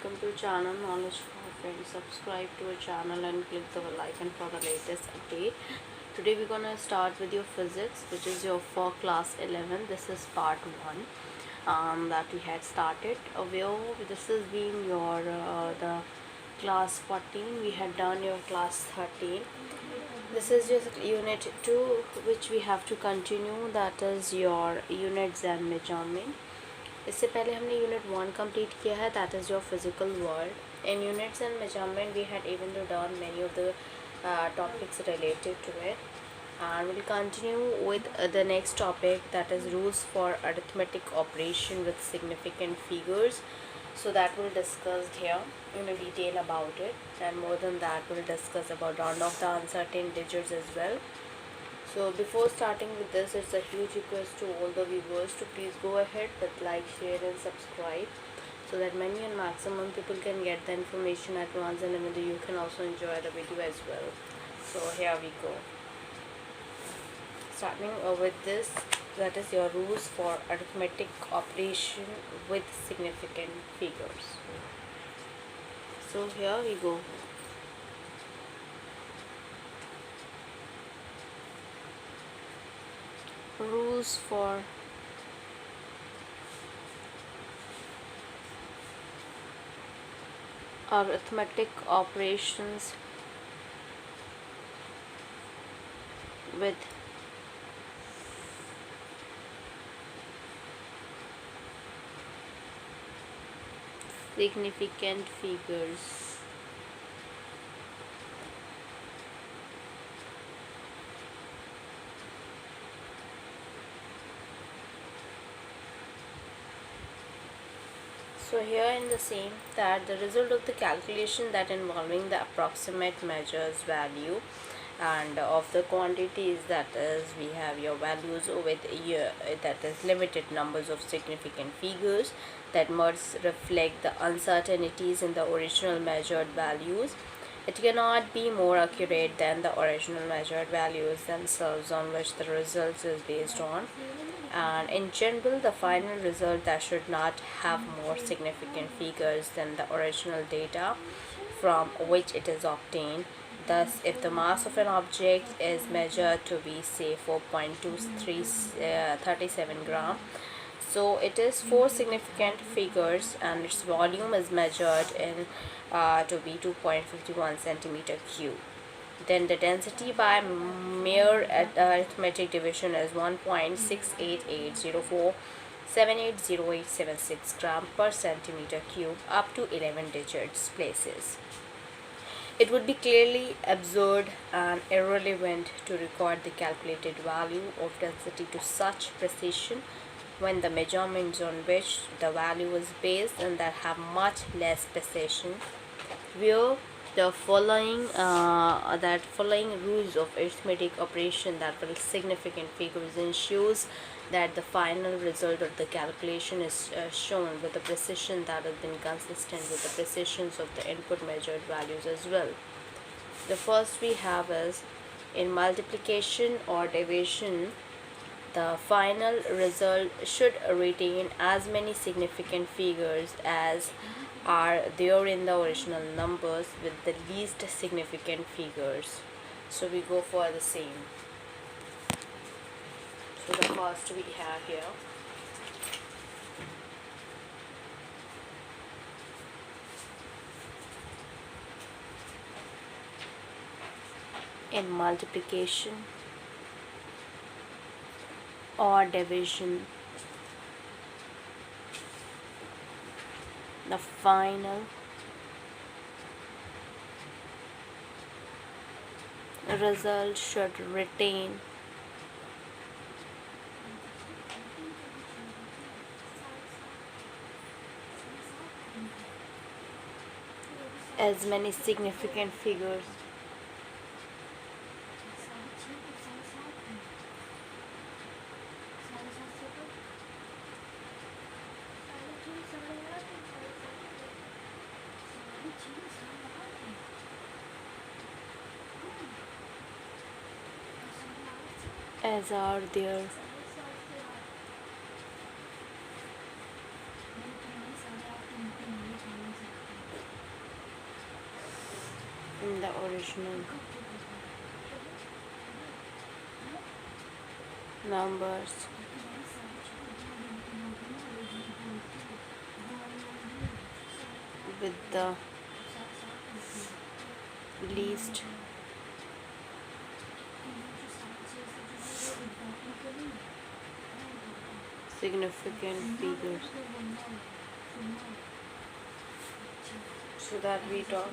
welcome to channel Knowledge for Friends. Subscribe to our channel and click the bell icon for the latest update. Today we're gonna start with your physics, which is your for class 11. This is part 1 that we had started. This has been your the class 14. We had done your class 13. This is just unit 2, which we have to continue. That is your units and measurement. इससे पहले हमने unit 1 complete किया है, that is your physical world. In units and measurement we had even to done many of the topics related to it, and we'll continue with the next topic, that is rules for arithmetic operation with significant figures. So that we'll discuss here in a detail about it, and more than that we'll discuss about round off the uncertain digits as well. So before starting with this, it's a huge request to all the viewers to please go ahead with like, share and subscribe, so that many and maximum people can get the information at once, and even you can also enjoy the video as well. So here we go. Starting with this, that is your rules for arithmetic operation with significant figures. So here we go. Rules for arithmetic operations with significant figures. So here in the same, that the result of the calculation that involving the approximate measures value and of the quantities, that is we have your values with that is limited numbers of significant figures that must reflect the uncertainties in the original measured values. It cannot be more accurate than the original measured values themselves, on which the results is based on. And in general, the final result that should not have more significant figures than the original data from which it is obtained. Thus, if the mass of an object is measured to be, say, 4.237 gram, so it is 4 significant figures, and its volume is measured in to be 2.51 centimeter cube. Then the density by mere arithmetic division is 1.68804780876 gram per centimeter cube up to 11 digits places. It would be clearly absurd and irrelevant to record the calculated value of density to such precision when the measurements on which the value is based and that have much less precision, where the following rules of arithmetic operation that will significant figures ensures that the final result of the calculation is shown with a precision that has been consistent with the precisions of the input measured values as well. The first we have is, in multiplication or division, the final result should retain as many significant figures as are there in the original numbers, with the least significant figures. So we go for the same. So the first we have here, in multiplication or division, the final result should retain as many significant figures as are there original numbers with the least significant figures. So that we talk.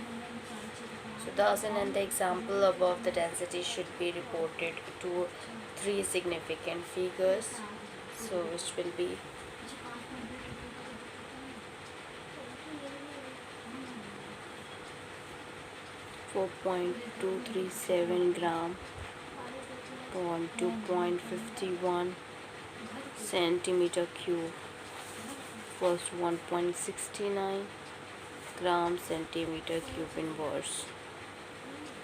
So thus in the example above, the density should be reported to 3 significant figures. So which will be 4.237 gram upon 2.51 centimeter cube was 1.69 gram centimeter cube inverse.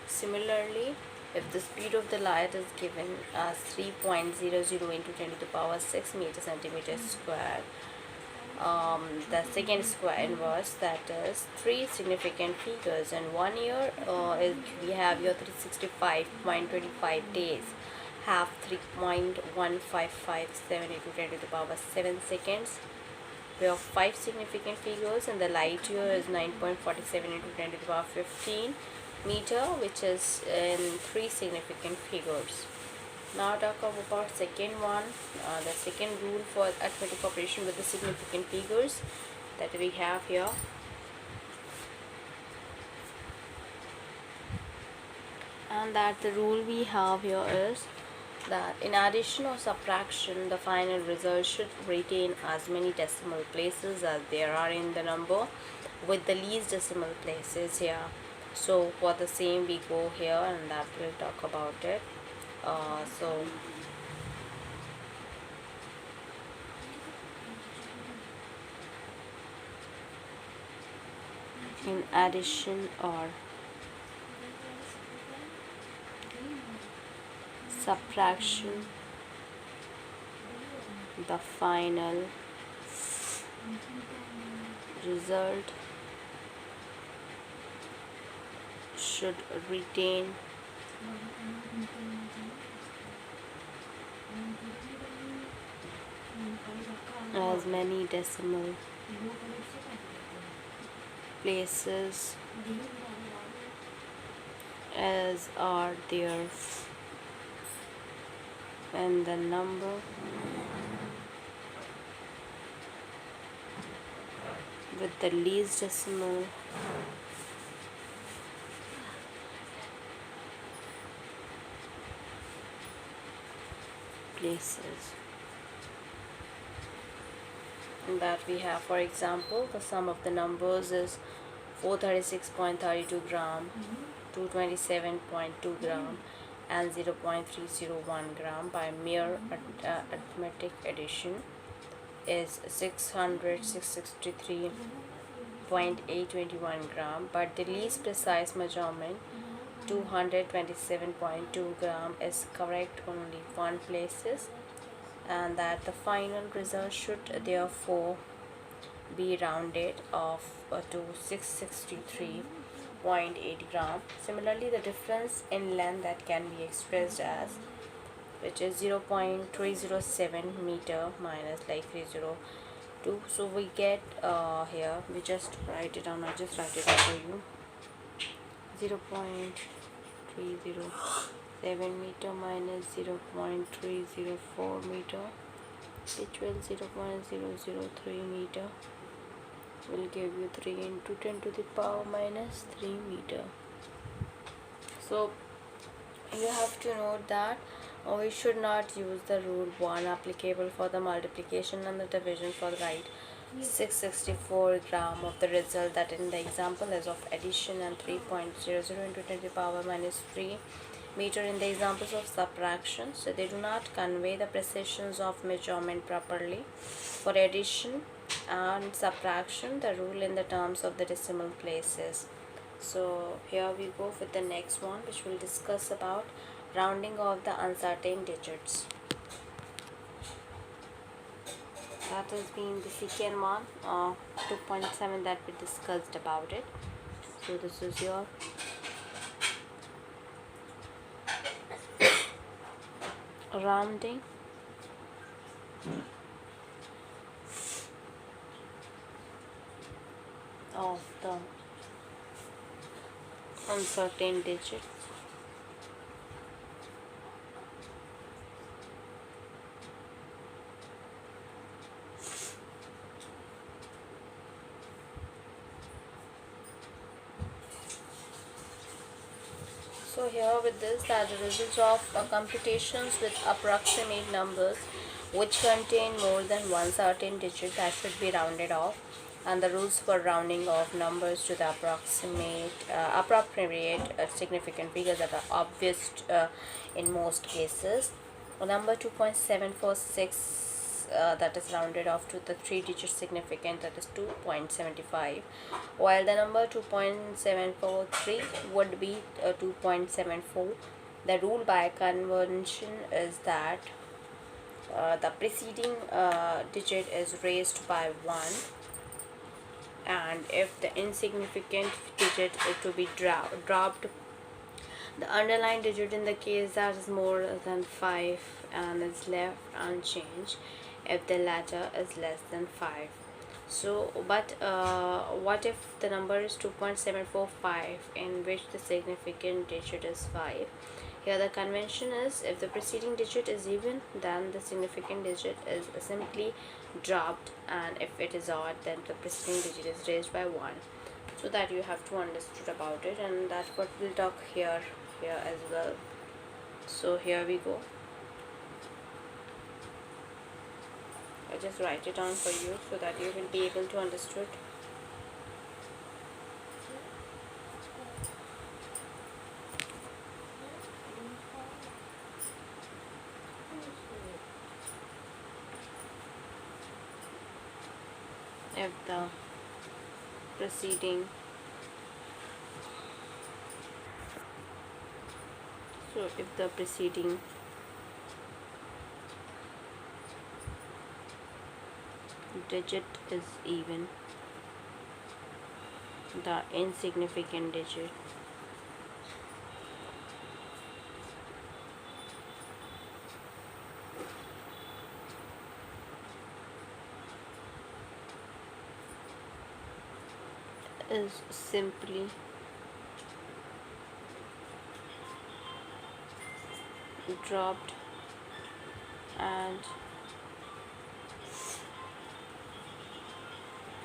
Similarly, if the speed of the light is given as 3.00 into 10 to the power 6 meter centimeter square, the second square inverse, that is 3 significant figures. In 1 year, we have your 365.25 days, have 3.1557 into 10 to the power 7 seconds. We have 5 significant figures, and the light year is 9.47 into 10 to the power 15 meter, which is in 3 significant figures. Now talk about second one, the second rule for arithmetic operation with the significant figures that we have here. And that the rule we have here is that in addition or subtraction, the final result should retain as many decimal places as there are in the number, with the least decimal places here. So for the same we go here, and that we'll talk about it. So in addition or subtraction, the final result should retain as many decimal places as are there in the number with the least decimal places. And that we have, for example, the sum of the numbers is 436.32 gram, 227.2 gram and 0.301 gram by mere arithmetic addition is 663.821 gram, but the least precise measurement 227.2 gram is correct only 1 places, and that the final result should therefore be rounded off to 663.8 gram. Similarly, the difference in length that can be expressed as, which is 0.307 meter minus like 302. So we get here, we just write it down. I'll just write it down for you. 0.307 meter minus 0.304 meter, which will 0.003 meter will give you 3 into 10 to the power minus 3 meter. So you have to note that we should not use the rule 1 applicable for the multiplication and the division for the right 664 gram of the result that in the example is of addition, and 3.00 into 10 to the power minus 3 meter in the examples of subtraction. So they do not convey the precisions of measurement properly. For addition and subtraction, the rule in the terms of the decimal places. So here we go with the next one, which will discuss about rounding of the uncertain digits. That has been the second one, 2.7 that we discussed about it. So this is your rounding of the uncertain digit So here with this, that the results of computations with approximate numbers which contain more than one certain digit that should be rounded off, and the rules for rounding off numbers to the appropriate significant figures that are obvious in most cases. Number 2.746 that is rounded off to the 3-digit significant, that is 2.75, while the number 2.743 would be 2.74. The rule by convention is that the preceding digit is raised by 1, and if the insignificant digit is to be dropped, the underlying digit in the case that is more than 5 and is left unchanged if the latter is less than 5. So but what if the number is 2.745 in which the significant digit is 5? Here the convention is, if the preceding digit is even, then the significant digit is simply dropped, and if it is odd, then the preceding digit is raised by 1. So that you have to understood about it, and that's what we'll talk here as well. So here we go. I just write it down for you so that you will be able to understood. If the preceding digit is even, the insignificant digit is simply dropped, and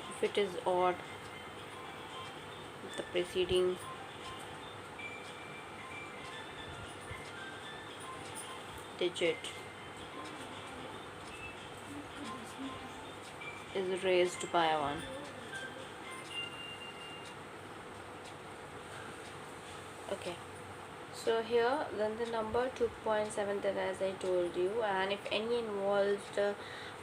if it is odd, the preceding digit is raised by 1. Okay, so here then the number 2.7, that as I told you, and if any involved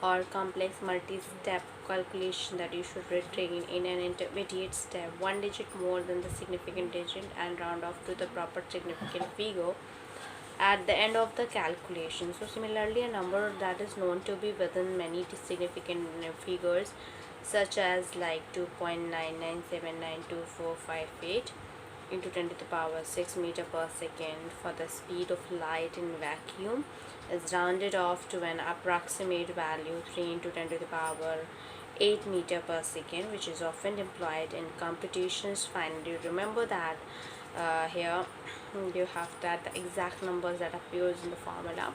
or complex multi-step calculation that you should retain in an intermediate step, one digit more than the significant digit, and round off to the proper significant figure at the end of the calculation. So similarly, a number that is known to be within many significant figures, such as like 2.99799458 into 10 to the power 6 meter per second for the speed of light in vacuum, is rounded off to an approximate value 3 into 10 to the power 8 meter per second, which is often employed in computations. Finally, remember that here you have that the exact numbers that appears in the formula,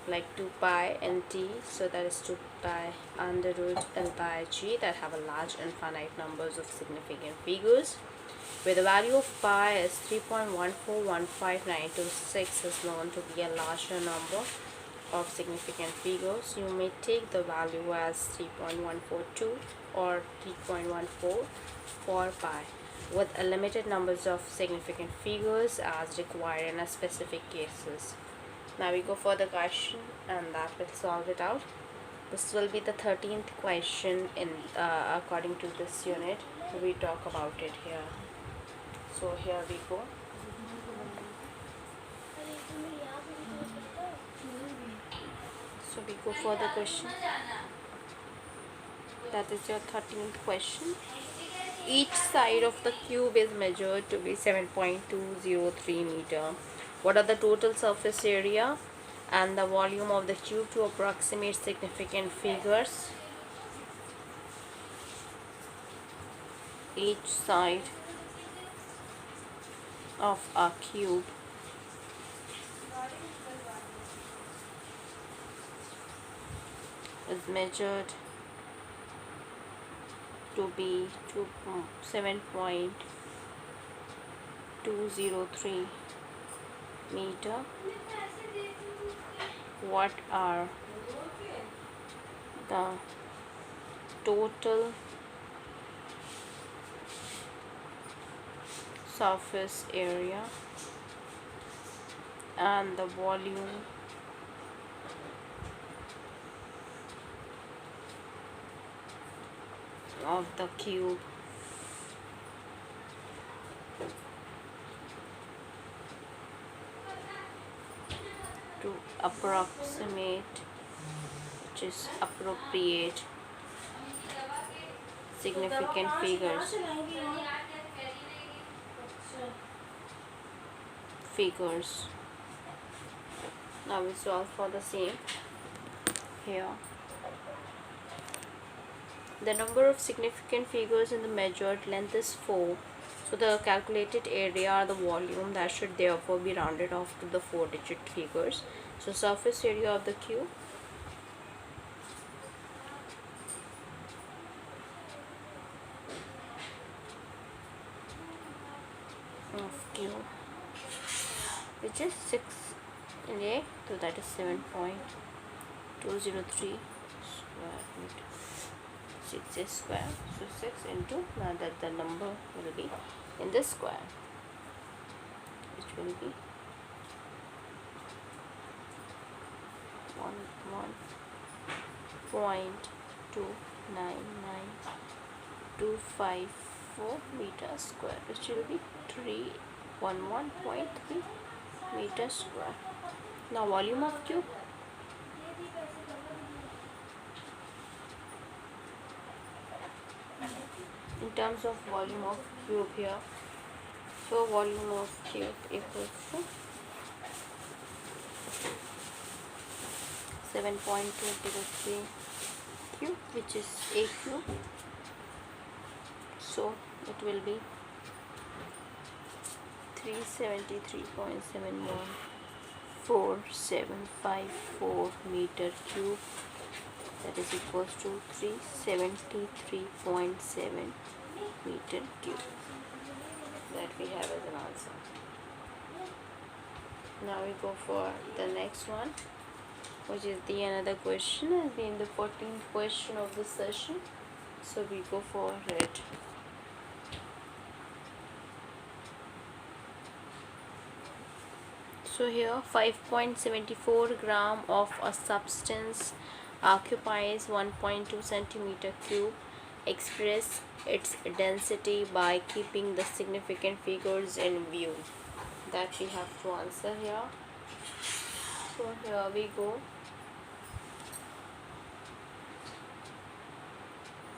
like 2 pi nt, so that is 2 pi under root l by g, that have a large infinite numbers of significant figures, where the value of pi is 3.1415926 is known to be a larger number of significant figures. You may take the value as 3.142 or 3.14 for pi, with a limited numbers of significant figures as required in a specific cases. Now we go for the question, and that will solve it out. This will be the 13th question in according to this unit. We talk about it here. So here we go. So we go for the question. That is your 13th question. Each side of the cube is measured to be 7.203 meter. What are the total surface area and the volume of the cube to approximate significant figures. Each side of a cube is measured to be 7.203 meter. What are the total surface area and the volume of the cube to approximate, which is appropriate significant figures. Now we solve for the same. Here the number of significant figures in the measured length is 4, so the calculated area or the volume that should therefore be rounded off to the 4-digit figures. So surface area of the cube which is 6 in A, so that is 7.203 square meter. 6 is square, so 6 into, now that the number will be in this square, which will be 1.299.254 meter square, which will be 311.3 meter square. Now volume of cube, in terms of volume of cube here, so volume of cube equals to 7.203 cube, which is a cube, so it will be 373.71454 meter cube, that is equals to 373.7 meter cube, that we have as an answer. Now we go for the next one, which is the another question, has been the 14th question of this session, so we go for it. So here 5.74 gram of a substance occupies 1.2 centimeter cube. Express its density by keeping the significant figures in view. That we have to answer here. So here we go.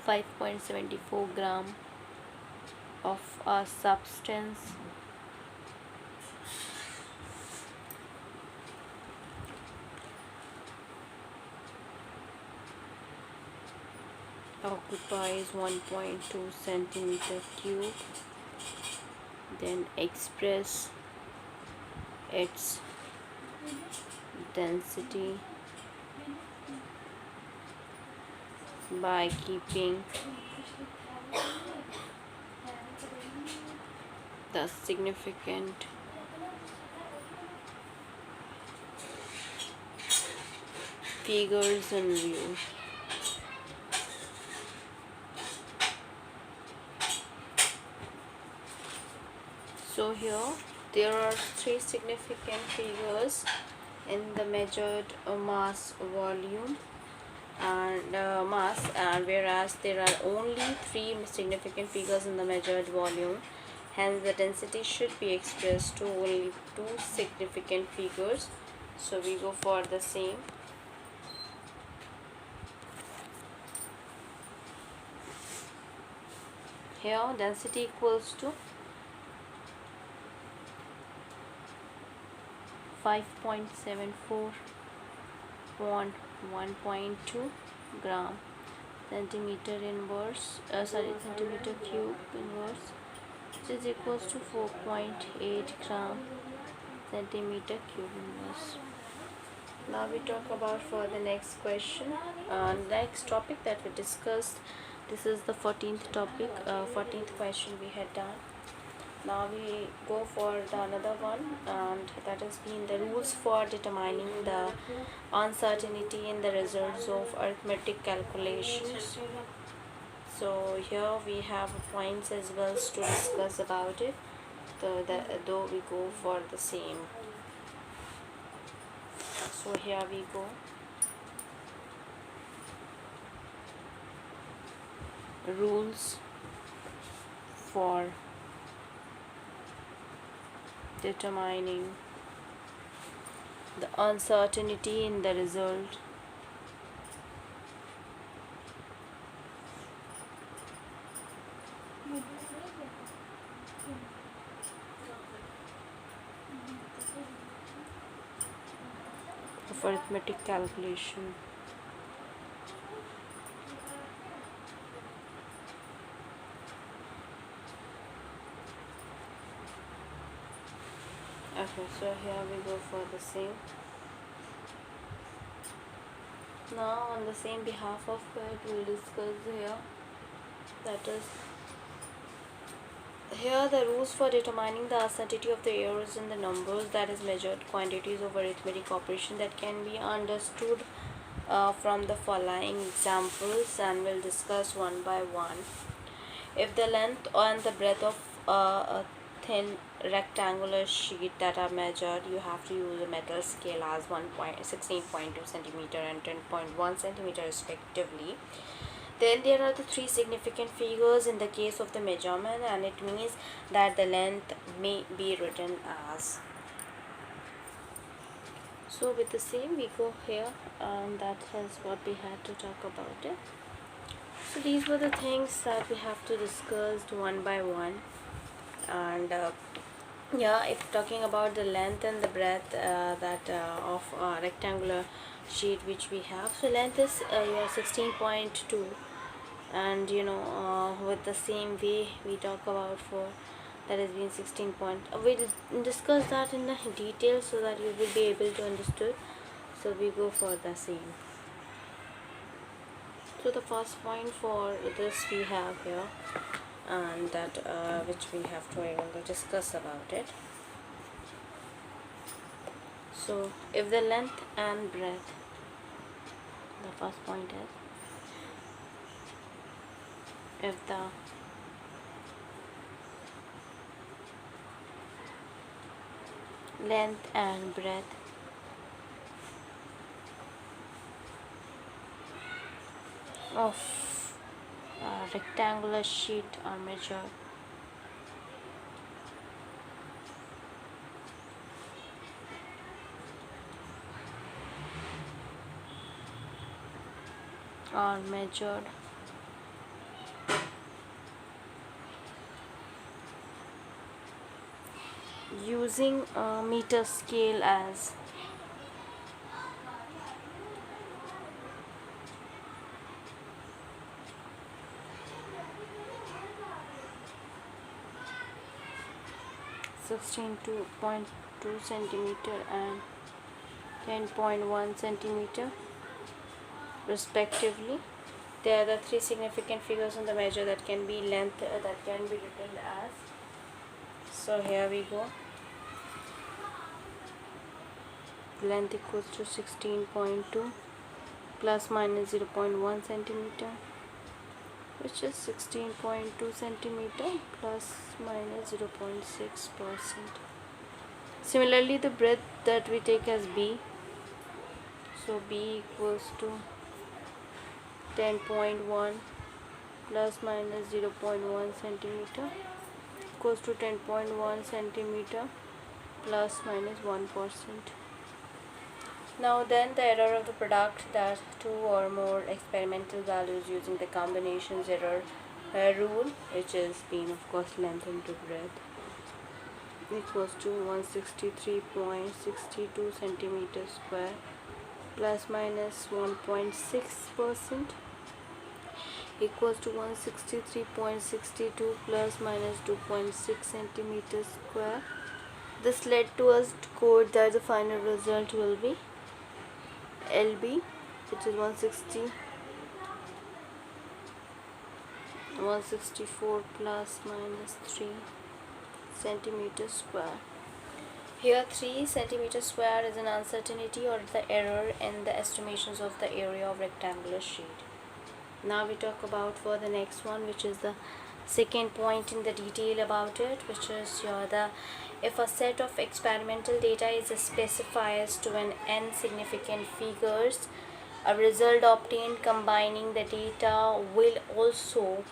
5.74 gram of a substance occupies 1.2 centimeter cube. Then express its density by keeping the significant figures in view. So here there are 3 significant figures in the measured mass, volume and mass, and whereas there are only 3 significant figures in the measured volume, hence the density should be expressed to only 2 significant figures. So we go for the same. Here density equals to 5.74 1.2 gram centimeter centimeter cube inverse, which is equals to 4.8 gram centimeter cube inverse. Now we talk about for the next question. Next topic that we discussed, this is the 14th topic, 14th question we had done. Now we go for another one, and that has been the rules for determining the uncertainty in the results of arithmetic calculations. So here we have points as well to discuss about it, though we go for the same. So here we go. Rules for determining the uncertainty in the result of arithmetic calculation. Okay, so here we go for the same. Now on the same behalf of it, we'll discuss here, that is, here the rules for determining the uncertainty of the errors in the numbers, that is measured quantities of arithmetic operation, that can be understood from the following examples, and we'll discuss one by one. If the length and the breadth of a thin rectangular sheet that are measured, you have to use a metal scale as 16.2 centimeter and 10.1 centimeter respectively. Then there are the three significant figures in the case of the measurement, and it means that the length may be written as. So with the same we go here, and that is what we had to talk about it. So these were the things that we have to discuss one by one. And yeah, if talking about the length and the breadth of rectangular sheet which we have, so length is your 16.2, and with the same way we talk about for that has been 16 point. We'll discuss that in the detail so that you will be able to understood. So we go for the same. So the first point for this we have here, and that which we have to discuss about it. So if the length and breadth, the first point is, if the length and breadth of a rectangular sheet are measured, using a meter scale as (16.2 centimeter and 10.1 centimeter respectively. There are the three significant figures on the measure that can be length that can be written as. So here we go. Length equals to 16.2 plus minus 0.1 centimeter, which is 16.2 centimeter plus minus 0.6%. Similarly, the breadth that we take as B, so B equals to 10.1 plus minus 0.1 centimeter equals to 10.1 centimeter plus minus 1%. Now then, the error of the product, that two or more experimental values using the combinations error rule, which is being of course length into breadth, equals to 163.62 centimeters square plus minus 1.6% equals to 163.62 plus minus 2.6 centimeters square. This led to us to quote that the final result will be LB, which is 164 plus minus 3 centimeters square. Here 3 centimeters square is an uncertainty or the error in the estimations of the area of rectangular sheet. Now we talk about for the next one, which is the second point in the detail about it, which is if a set of experimental data is specified to an n significant figures, a result obtained combining the data will also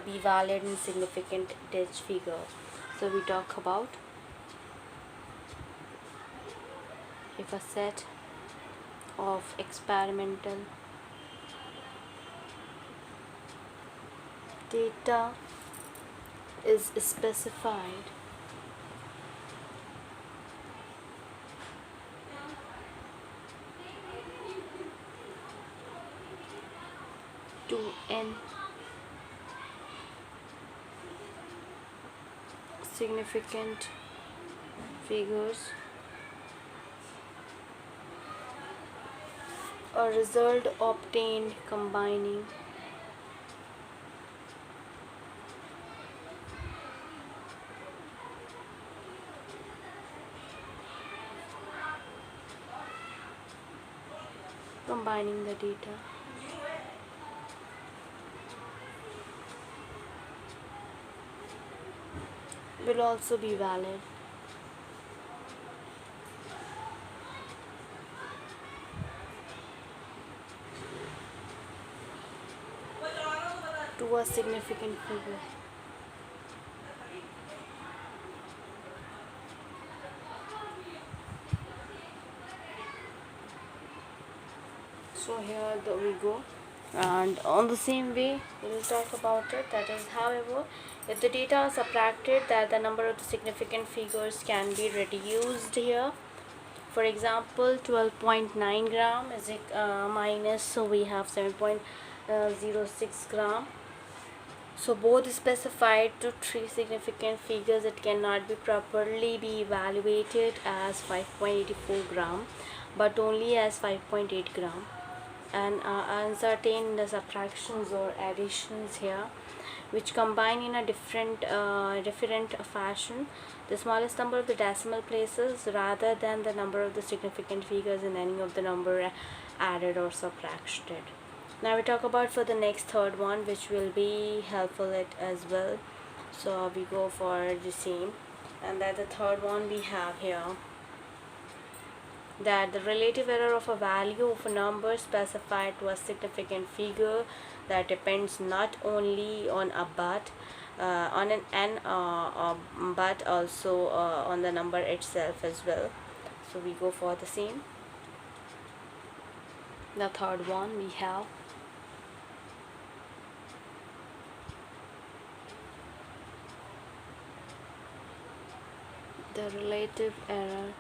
be valid in significant digit figure. So we talk about if a set of experimental data is specified to n significant figures, a result obtained combining the data will also be valid. To a significant figure. So here we go, and on the same way we will talk about it. That is, however, if the data are subtracted, that the number of the significant figures can be reduced here. For example, 12.9 gram is minus, so we have 7.06 gram. So both specified to 3 significant figures. It cannot be properly be evaluated as 5.84 gram, but only as 5.8 gram. And uncertain the subtractions or additions here, which combine in a different fashion the smallest number of the decimal places rather than the number of the significant figures in any of the number added or subtracted. Now we talk about for the next third one, which will be helpful as well. So we go for the same, and that the third one we have here, that the relative error of a value of a number specified to a significant figure that depends not only on a but on an n but also on the number itself as well. So we go for the same. The third one we have the relative error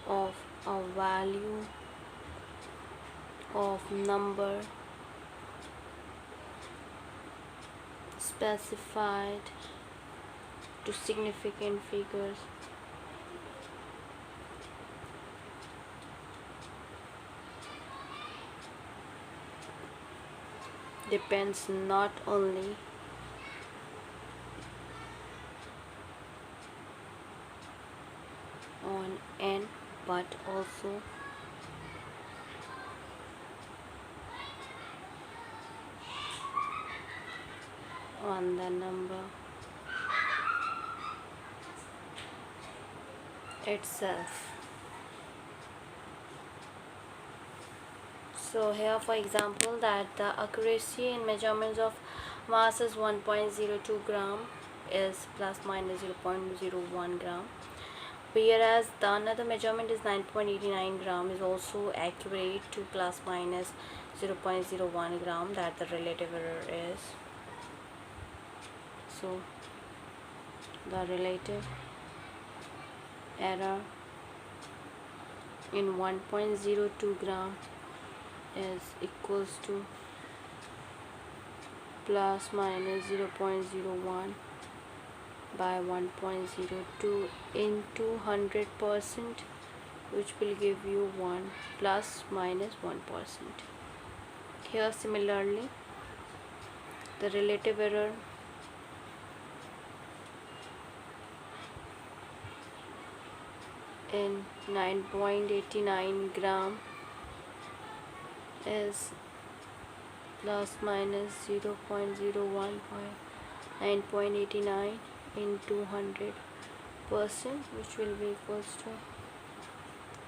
of a value of number specified to significant figures depends not only on n but also on the number itself. So here, for example, that the accuracy in measurements of mass is 1.02 gram is plus minus 0.01 gram, whereas the another measurement is 9.89 gram is also accurate to plus minus 0.01 gram, that the relative error is. So the relative error in 1.02 gram is equals to plus minus 0.01 by 1.02 into 100%, which will give you 1 plus minus 1%. Here similarly, the relative error in 9.89 gram is plus minus 0.01 by 9.89 into 100%, which will be equals to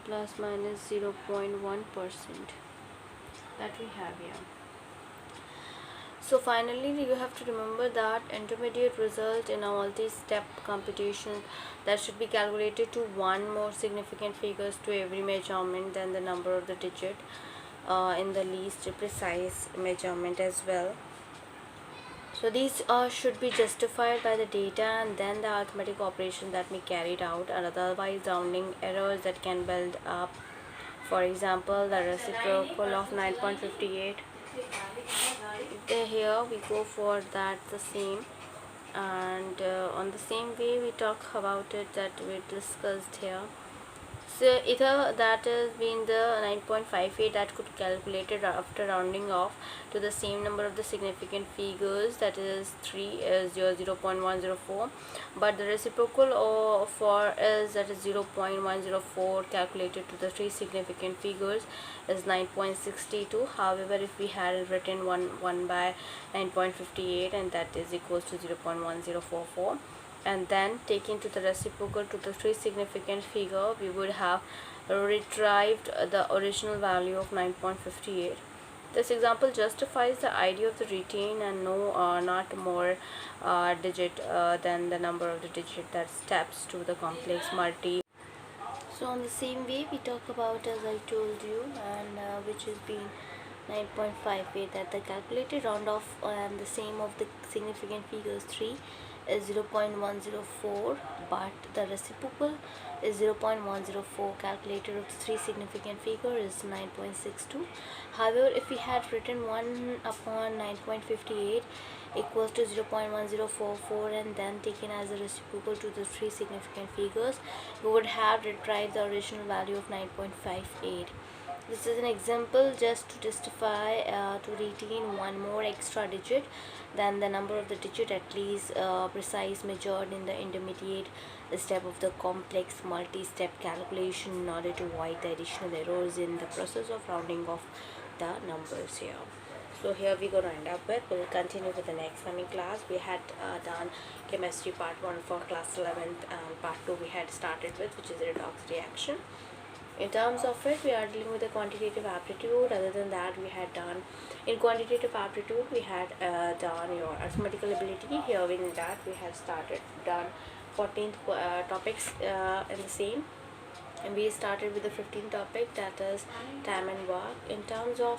plus minus 0.1% that we have here. So finally, you have to remember that intermediate result in a multi-step computation that should be calculated to one more significant figures to every measurement than the number of the digit in the least precise measurement as well. So these should be justified by the data and then the arithmetic operation that we carried out, and otherwise rounding errors that can build up. For example, the reciprocal of 9.58. Here we go for that the same, and on the same way we talk about it that we discussed here. So either that is being the 9.58 that could calculated after rounding off to the same number of the significant figures, that is 0.104, but the reciprocal of 4 is that is 0.104 calculated to the three significant figures is 9.62. However, if we had written 1 by 9.58 and that is equals to 0.1044, and then taking to the reciprocal to the three significant figure, we would have retrieved the original value of 9.58. This example justifies the idea of the retain and no not more digit than the number of the digit that steps to the complex multi. So on the same way we talk about, as I told you, and which is being 9.58, that the calculated round off and the same of the significant figures 3 is 0.104, but the reciprocal is 0.104 calculated of the three significant figure is 9.62. However, if we had written 1 upon 9.58 equals to 0.1044 and then taken as a reciprocal to the three significant figures, we would have retrieved the original value of 9.58. This is an example just to justify to retain one more extra digit than the number of the digit at least precise measured in the intermediate step of the complex multi-step calculation in order to avoid the additional errors in the process of rounding off the numbers here. So here we're going to end up with, we'll continue with the next coming class. We had done chemistry part 1 for class 11th, and part 2 we had started with, which is a redox reaction. In terms of it, we are dealing with the quantitative aptitude. Other than that, we had done in quantitative aptitude, we had done your arithmetical ability. Here in that we have started done 14th topics in the same, and we started with the 15th topic, that is time and work. In terms of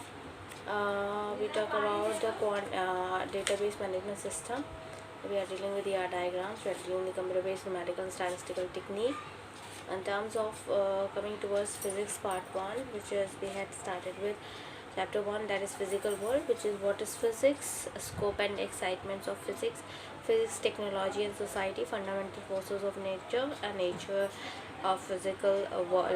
we talk about the database management system. We are dealing with the R diagrams. We are dealing with the computer-based numerical and statistical technique. In terms of coming towards physics part 1, which is we had started with chapter 1, that is physical world, which is what is physics, scope and excitements of physics, physics, technology and society, fundamental forces of nature and nature of physical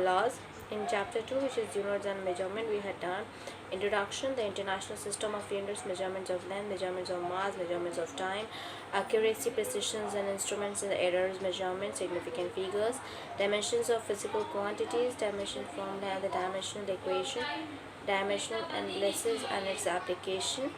laws. In chapter 2, which is units and measurement, we had done introduction, the international system of units, measurements of length, measurements of mass, measurements of time, accuracy, precisions and instruments and errors, measurements, significant figures, dimensions of physical quantities, dimension formula, the dimensional equation, dimensional analysis and its application,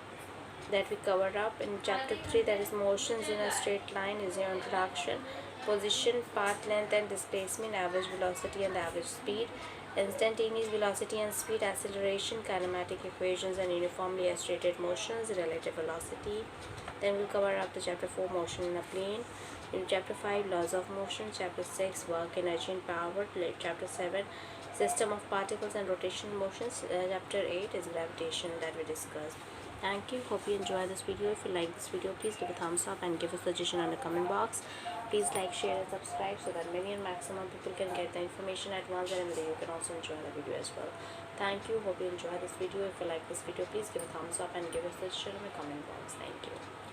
that we covered up. In chapter 3, that is motions in a straight line, is your introduction, position, path length and displacement, average velocity and average speed, instantaneous velocity and speed, acceleration, kinematic equations and uniformly accelerated motions, relative velocity. Then we'll cover up the chapter 4, motion in a plane. In chapter 5, laws of motion. Chapter 6, work, energy and power. Chapter 7, system of particles and rotational motions. Chapter 8 is gravitation that we discussed. Thank you. Hope you enjoy this video. If you like this video, please give a thumbs up and give a suggestion on the comment box. Please like, share and subscribe so that many and maximum people can get the information at once, and you can also enjoy the video as well. Thank you. Hope you enjoy this video. If you like this video, please give a thumbs up and give us a suggestion in the comment box. Thank you.